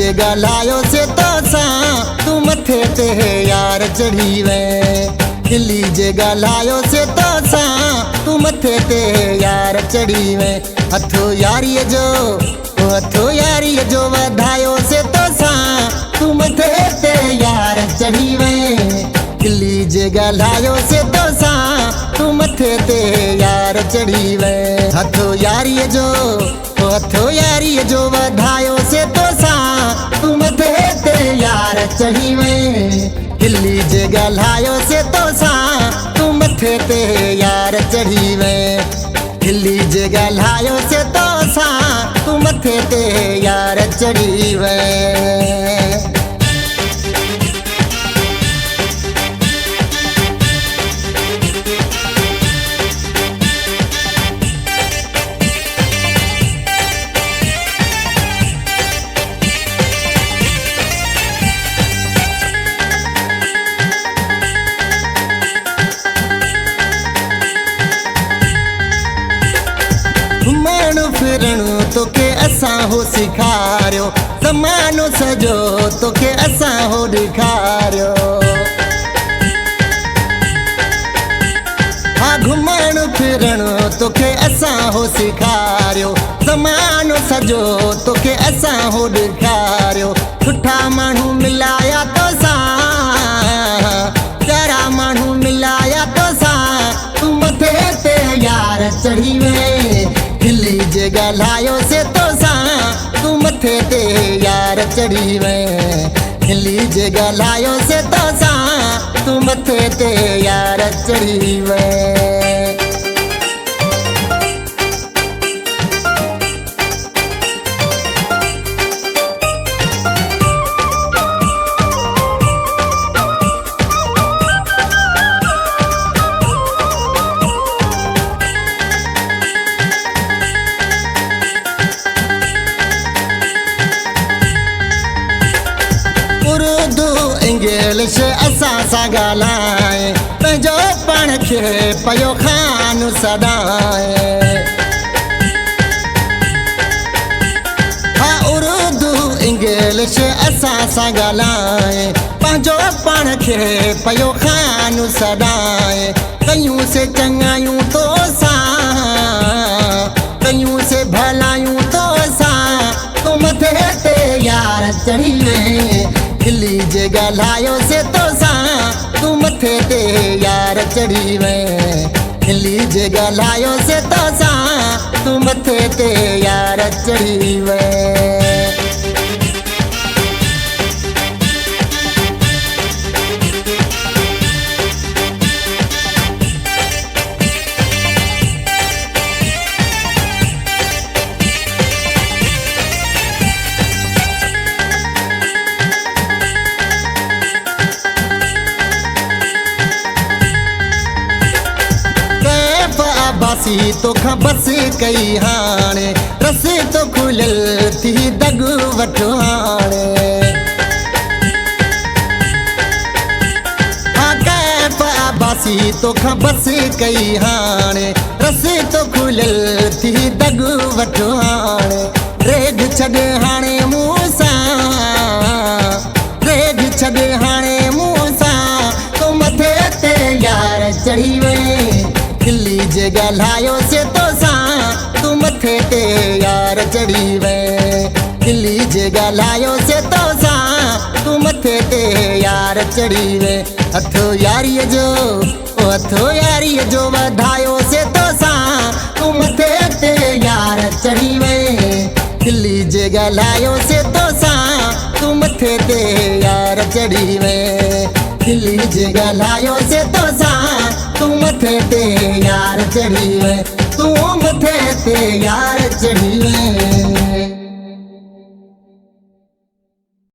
जे ॻाल्हायो से तोसां तू मथे ते यार चढ़ी वे दिल्ली जे ॻाल्हायो से तोसां तू मथे ते यार चढ़ी वे हथो यारीअ जो वधायो से तोसां तू मथे ते यार चढ़ी वे दिल्ली जे ॻाल्हायो से तोसां तू मथे ते यार चढ़ी वे हथो यारीअ जो वधायो से तोसां तू मथे ते यार चढ़ी वे दिल्ली जे ॻाल्हायो से तोसां तू मथे ते यार चढ़ी वे दिल्ली जे ॻाल्हायो से तोसां तू मथे ते यार चढ़ी वे घुमण फिरण तोखे असां हो सिखारियो ज़मानो सॼो तोखे असां हो ॾेखारियो हा घुमण फिरण तोखे असां हो सिखारियो ज़मानो सॼो तोखे असां हो ॾेखारियो सुठा माण्हू मिलाया तोसां प्यारा माण्हू मिलाया तोसां तू मथे ते यार चढ़ी वे दिल्ली जे ॻाल्हायो से तोसां तू मथे ते यार चढ़ी वे दिल्ली जे ॻाल्हायो से तोसां तू मथे ते यार चढ़ी वे इंग्लिश असां सां ॻाल्हाए पंहिंजो पाण खे पियो खान सॾाए हा उर्दू इंग्लिश असां सां ॻाल्हाए पंहिंजो पाण खे पियो खान सॾाए कयूं से चङायूं तोसां कयूं से भलायूं तोसां तू मथे ते यार चढ़ी वे दिल्ली जे ॻाल्हायो से तोसां तू मथे ते यार चढ़ी वे दिल्ली जे ॻाल्हायो से तोसां तू मथे ते यार चढ़ी वे बासी तोखां बस कई हाणे रसे तो खुलियल थी दग वठो हाणे हा कैफ बासी तोखां बस कई हाणे रसे तो खुलियल थी दग वठो हाणे रेग छॾ हाणे मूंसां रेग छॾ हाणे मूंसां तू मथे ते यार चढ़ी वे दिल्ली जे ॻाल्हायो से तोसां तू मथे ते यार चढ़ी वे दिल्ली जे ॻाल्हायो से तोसां तू मथे ते यार चढ़ी वे हथो यारीअ जो वधायो से तोसां तू मथे ते यार चढ़ी वे दिल्ली जे ॻाल्हायो से तोसां तू मथे ते यार चढ़ी वे दिल्ली जे ॻाल्हायो से तोसां तू मथे ते यार चढ़ी वे तू मथे ते यार चढ़ी वे